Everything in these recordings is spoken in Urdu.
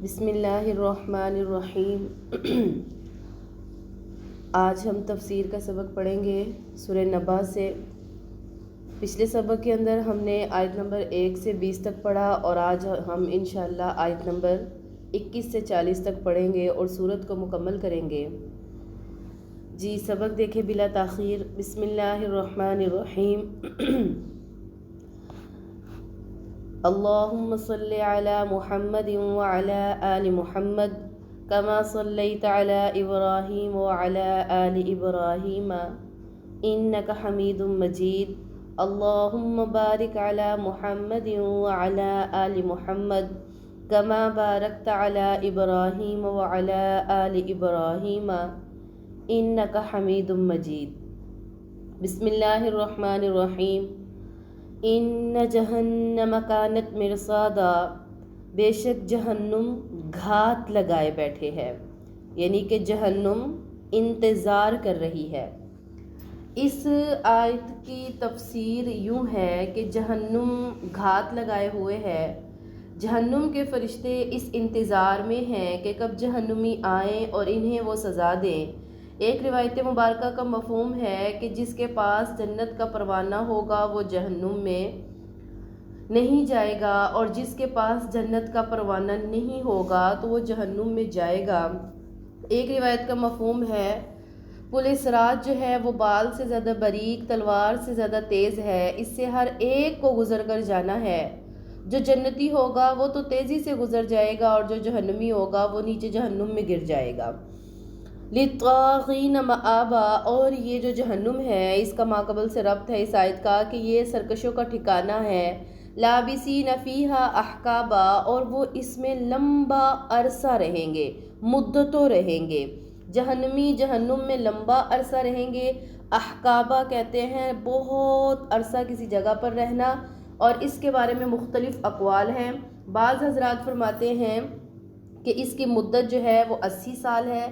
بسم اللہ الرحمن الرحیم۔ آج ہم تفسیر کا سبق پڑھیں گے سورہ نبا سے۔ پچھلے سبق کے اندر ہم نے آیت نمبر 1 سے 20 تک پڑھا اور آج ہم انشاءاللہ آیت نمبر 21 سے 40 تک پڑھیں گے اور سورت کو مکمل کریں گے۔ جی سبق دیکھیں بلا تاخیر۔ بسم اللہ الرحمن الرحیم۔ اللہم صلی علی محمد وعلی آل محمد کما صلیت علی ابراہیم وعلی آل ابراہیم انکا حمید مجید۔ اللہم بارک علی محمد وعلی آل محمد کما بارکت علی ابراہیم وعلی آل ابراہیم انکا حمید مجید۔ بسم اللہ الرحمن الرحیم۔ ان جہنم کانت مرصادا، بے شک جہنم گھات لگائے بیٹھے ہے، یعنی کہ جہنم انتظار کر رہی ہے۔ اس آیت کی تفسیر یوں ہے کہ جہنم گھات لگائے ہوئے ہے، جہنم کے فرشتے اس انتظار میں ہیں کہ کب جہنمی آئیں اور انہیں وہ سزا دیں۔ ایک روایت مبارکہ کا مفہوم ہے کہ جس کے پاس جنت کا پروانہ ہوگا وہ جہنم میں نہیں جائے گا، اور جس کے پاس جنت کا پروانہ نہیں ہوگا تو وہ جہنم میں جائے گا۔ ایک روایت کا مفہوم ہے پولیس راج جو ہے وہ بال سے زیادہ باریک، تلوار سے زیادہ تیز ہے، اس سے ہر ایک کو گزر کر جانا ہے۔ جو جنتی ہوگا وہ تو تیزی سے گزر جائے گا اور جو جہنمی ہوگا وہ نیچے جہنم میں گر جائے گا۔ للطاغین مآبا، اور یہ جو جہنم ہے اس کا ماقبل سے ربط ہے اس آیت کا کہ یہ سرکشوں کا ٹھکانہ ہے۔ لابسین فیہا احقابا، اور وہ اس میں لمبا عرصہ رہیں گے، مدتوں رہیں گے۔ جہنمی جہنم میں لمبا عرصہ رہیں گے۔ احقابا کہتے ہیں بہت عرصہ کسی جگہ پر رہنا، اور اس کے بارے میں مختلف اقوال ہیں۔ بعض حضرات فرماتے ہیں کہ اس کی مدت جو ہے وہ 80 سال ہے۔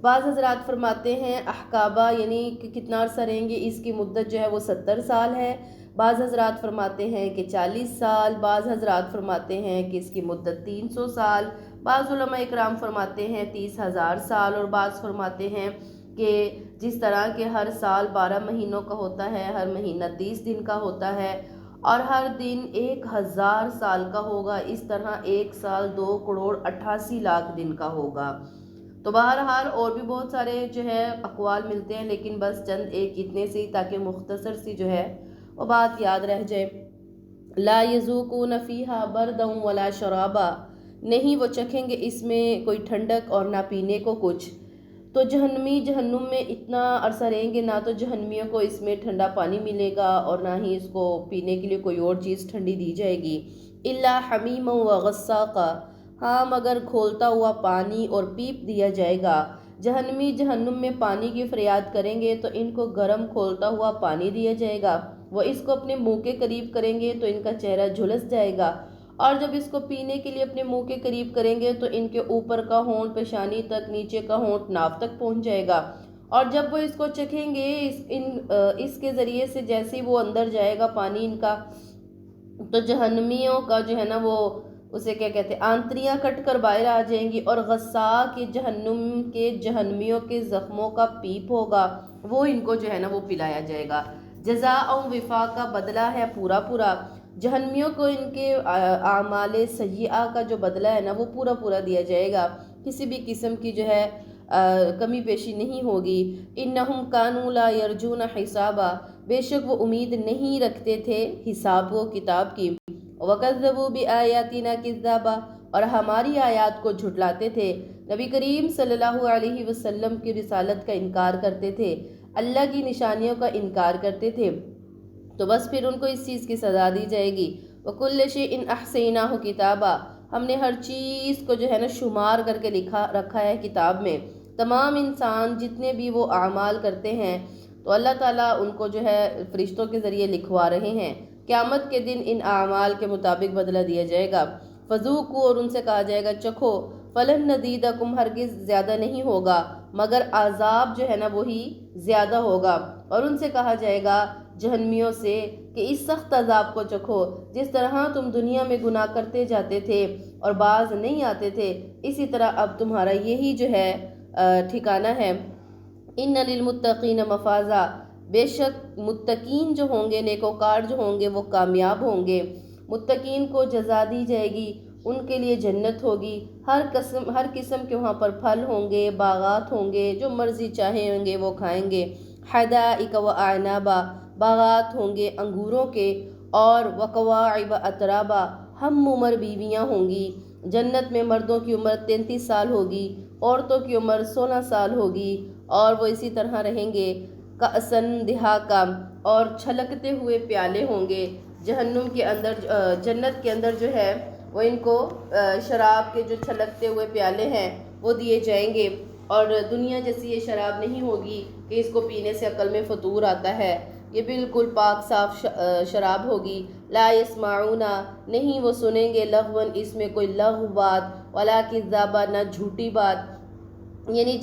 بعض حضرات فرماتے ہیں احقابہ یعنی کہ کتنا عرصہ رہیں گے، اس کی مدت جو ہے وہ 70 سال ہے۔ بعض حضرات فرماتے ہیں کہ 40 سال، بعض حضرات فرماتے ہیں کہ اس کی مدت 300 سال، بعض علماء اکرام فرماتے ہیں 30,000 سال، اور بعض فرماتے ہیں کہ جس طرح کہ ہر سال 12 مہینوں کا ہوتا ہے، ہر مہینہ 30 دن کا ہوتا ہے، اور ہر دن 1000 سال کا ہوگا، اس طرح ایک سال 2,88,00,000 دن کا ہوگا۔ تو بہرحال اور بھی بہت سارے جو ہے اقوال ملتے ہیں، لیکن بس چند ایک اتنے سے تاکہ مختصر سی جو ہے وہ بات یاد رہ جائے۔ لا یذوقون فیہا بردا ولا شرابا، نہیں وہ چکھیں گے اس میں کوئی ٹھنڈک اور نہ پینے کو کچھ۔ تو جہنمی جہنم میں اتنا عرصہ رہیں گے، نہ تو جہنمیوں کو اس میں ٹھنڈا پانی ملے گا اور نہ ہی اس کو پینے کے لیے کوئی اور چیز ٹھنڈی دی جائے گی۔ الا حمیما وغساقا، ہاں مگر کھولتا ہوا پانی اور پیپ دیا جائے گا۔ جہنمی جہنم میں پانی کی فریاد کریں گے تو ان کو گرم کھولتا ہوا پانی دیا جائے گا، وہ اس کو اپنے منہ کے قریب کریں گے تو ان کا چہرہ جھلس جائے گا، اور جب اس کو پینے کے لیے اپنے منہ کے قریب کریں گے تو ان کے اوپر کا ہونٹ پیشانی تک، نیچے کا ہونٹ ناف تک پہنچ جائے گا، اور جب وہ اس کو چکھیں گے اس کے ذریعے سے جیسے ہی وہ اندر جائے گا پانی ان کا، تو جہنمیوں کا جو ہے نا وہ اسے کیا کہتے ہیں آنتریاں کٹ کر باہر آ جائیں گی، اور غساق کے جہنم کے جہنمیوں کے زخموں کا پیپ ہوگا، وہ ان کو جو ہے نا وہ پلایا جائے گا۔ جزاء وفاق کا بدلہ ہے پورا پورا، جہنمیوں کو ان کے اعمال سیئہ کا جو بدلہ ہے نا وہ پورا پورا دیا جائے گا، کسی بھی قسم کی جو ہے کمی بیشی نہیں ہوگی۔ انہم کانوا لا یرجون حسابا، بے شک وہ امید نہیں رکھتے تھے حساب و کتاب کی۔ وَكَذَّبُوا بِآيَاتِنَا كِذَّابًا، اور ہماری آیات کو جھٹلاتے تھے۔ نبی کریم صلی اللہ علیہ وسلم کی رسالت کا انکار کرتے تھے، اللہ کی نشانیوں کا انکار کرتے تھے، تو بس پھر ان کو اس چیز کی سزا دی جائے گی۔ وَكُلَّ شَيْءٍ أَحْصَيْنَاهُ كِتَابًا، ہم نے ہر چیز کو جو ہے نا شمار کر کے رکھا ہے کتاب میں۔ تمام انسان جتنے بھی وہ اعمال کرتے ہیں تو اللہ تعالیٰ ان کو جو ہے فرشتوں کے ذریعے لکھوا رہے ہیں۔ قیامت کے دن ان اعمال کے مطابق بدلہ دیا جائے گا۔ فذوقوا، اور ان سے کہا جائے گا چکھو، فلن نزیدکم، ہرگز زیادہ نہیں ہوگا، مگر عذاب جو ہے نا وہی زیادہ ہوگا۔ اور ان سے کہا جائے گا جہنمیوں سے کہ اس سخت عذاب کو چکھو، جس طرح تم دنیا میں گناہ کرتے جاتے تھے اور باز نہیں آتے تھے، اسی طرح اب تمہارا یہی جو ہے ٹھکانہ ہے۔ ان للمتقین مفازا، بے شک متقین جو ہوں گے، نیکوکار جو ہوں گے، وہ کامیاب ہوں گے۔ متقین کو جزا دی جائے گی، ان کے لیے جنت ہوگی، ہر قسم کے وہاں پر پھل ہوں گے، باغات ہوں گے، جو مرضی چاہیں ہوں گے وہ کھائیں گے۔ حدائق و اعنابا، باغات ہوں گے انگوروں کے، اور وکواعب اترابا، ہم عمر بیویاں ہوں گی۔ جنت میں مردوں کی عمر 33 سال ہوگی، عورتوں کی عمر 16 سال ہوگی، اور وہ اسی طرح رہیں گے۔ کأسن دہاقا، اور چھلکتے ہوئے پیالے ہوں گے۔ جہنم کے اندر جنت کے اندر جو ہے وہ ان کو شراب کے جو چھلکتے ہوئے پیالے ہیں وہ دیے جائیں گے، اور دنیا جیسی یہ شراب نہیں ہوگی کہ اس کو پینے سے عقل میں فطور آتا ہے۔ یہ بالکل پاک صاف شراب ہوگی۔ لا یسمعون، نہیں وہ سنیں گے، لغون، اس میں کوئی لغو بات، ولا کذابا، نہ جھوٹی بات۔ یعنی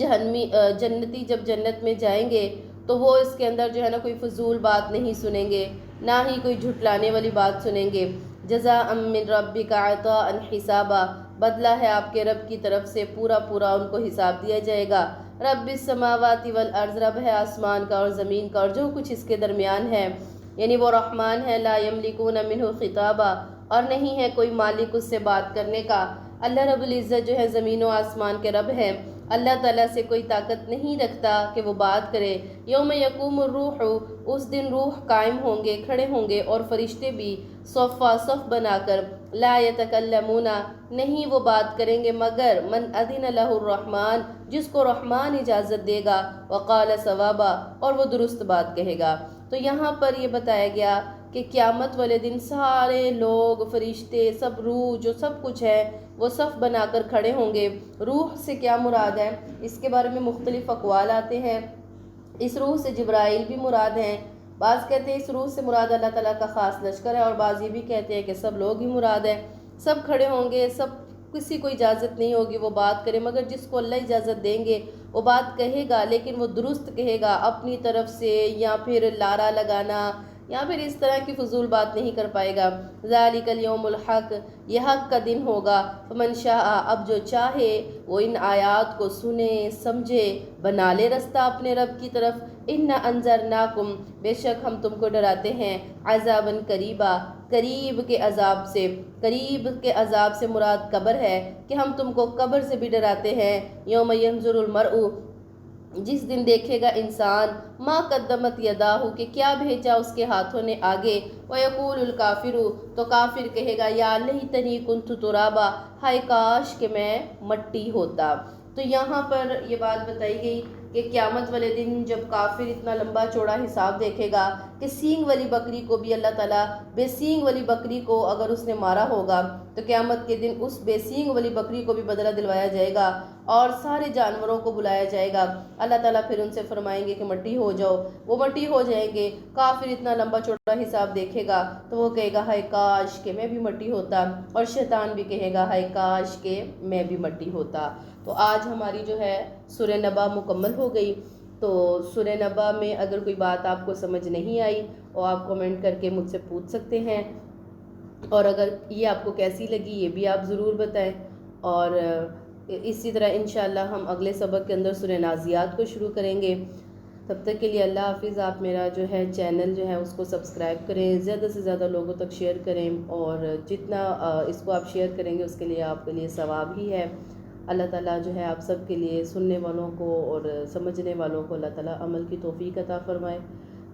جنتی جب جنت میں جائیں گے تو وہ اس کے اندر جو ہے نا کوئی فضول بات نہیں سنیں گے، نہ ہی کوئی جھٹلانے والی بات سنیں گے۔ جزاء من ربک عطاء حسابا، بدلہ ہے آپ کے رب کی طرف سے، پورا ان کو حساب دیا جائے گا۔ رب السماوات والارض، رب ہے آسمان کا اور زمین کا اور جو کچھ اس کے درمیان ہے، یعنی وہ رحمان ہے۔ لا یملکون منہ خطابا، اور نہیں ہے کوئی مالک اس سے بات کرنے کا۔ اللہ رب العزت جو ہے زمین و آسمان کے رب ہے، اللہ تعالیٰ سے کوئی طاقت نہیں رکھتا کہ وہ بات کرے۔ یوم یقوم الروح، اس دن روح قائم ہوں گے، کھڑے ہوں گے، اور فرشتے بھی صف بنا کر۔ لا یتکلمون، نہیں وہ بات کریں گے مگر من اذن لہ الرحمن، جس کو رحمان اجازت دے گا، وقال صوابا، اور وہ درست بات کہے گا۔ تو یہاں پر یہ بتایا گیا کہ قیامت والے دن سارے لوگ، فرشتے، سب روح جو سب کچھ ہے وہ صف بنا کر کھڑے ہوں گے۔ روح سے کیا مراد ہے، اس کے بارے میں مختلف اقوال آتے ہیں۔ اس روح سے جبرائیل بھی مراد ہیں، بعض کہتے ہیں اس روح سے مراد اللہ تعالیٰ کا خاص لشکر ہے، اور بعض یہ بھی کہتے ہیں کہ سب لوگ ہی مراد ہیں۔ سب کھڑے ہوں گے، کسی کو اجازت نہیں ہوگی وہ بات کرے، مگر جس کو اللہ اجازت دیں گے وہ بات کہے گا، لیکن وہ درست کہے گا، اپنی طرف سے یا پھر لارا لگانا یا پھر اس طرح کی فضول بات نہیں کر پائے گا۔ ذالک الیوم الحق، یہ حق کا دن ہوگا۔ فمن شاء، اب جو چاہے وہ ان آیات کو سنے، سمجھے، بنا لے رستہ اپنے رب کی طرف۔ انا انذرناکم، بے شک ہم تم کو ڈراتے ہیں، عذابا قریبا، قریب کے عذاب سے۔ قریب کے عذاب سے مراد قبر ہے کہ ہم تم کو قبر سے بھی ڈراتے ہیں۔ یوم ینظر المرء، جس دن دیکھے گا انسان، ما قدمت یداہ، کہ کیا بھیجا اس کے ہاتھوں نے آگے۔ ویقول الکافر، تو کافر کہے گا، یا لیتنی کنت ترابا، ہائے کاش کہ میں مٹی ہوتا۔ تو یہاں پر یہ بات بتائی گئی کہ قیامت والے دن جب کافر اتنا لمبا چوڑا حساب دیکھے گا کہ سینگ والی بکری کو بھی اللہ تعالیٰ، بے سینگ والی بکری کو اگر اس نے مارا ہوگا تو قیامت کے دن اس بے سینگ والی بکری کو بھی بدلہ دلوایا جائے گا، اور سارے جانوروں کو بلایا جائے گا۔ اللہ تعالیٰ پھر ان سے فرمائیں گے کہ مٹی ہو جاؤ، وہ مٹی ہو جائیں گے۔ کافر اتنا لمبا چوڑا حساب دیکھے گا تو وہ کہے گا، ہائے کاش کہ میں بھی مٹی ہوتا، اور شیطان بھی کہے گا، ہائے کاش کہ میں بھی مٹی ہوتا۔ تو آج ہماری جو ہے سورہ نبا مکمل ہو گئی۔ تو سورہ نبا میں اگر کوئی بات آپ کو سمجھ نہیں آئی تو آپ کمنٹ کر کے مجھ سے پوچھ سکتے ہیں، اور اگر یہ آپ کو کیسی لگی یہ بھی آپ ضرور بتائیں۔ اور اسی طرح انشاءاللہ ہم اگلے سبق کے اندر سورہ نازیات کو شروع کریں گے۔ تب تک کے لیے اللہ حافظ۔ آپ میرا جو ہے چینل جو ہے اس کو سبسکرائب کریں، زیادہ سے زیادہ لوگوں تک شیئر کریں، اور جتنا اس کو آپ شیئر کریں گے اس کے لیے آپ کے لیے ثواب ہی ہے۔ اللہ تعالیٰ جو ہے آپ سب کے لیے، سننے والوں کو اور سمجھنے والوں کو اللہ تعالیٰ عمل کی توفیق عطا فرمائے۔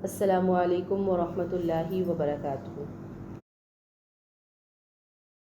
السلام علیکم ورحمۃ اللہ وبرکاتہ۔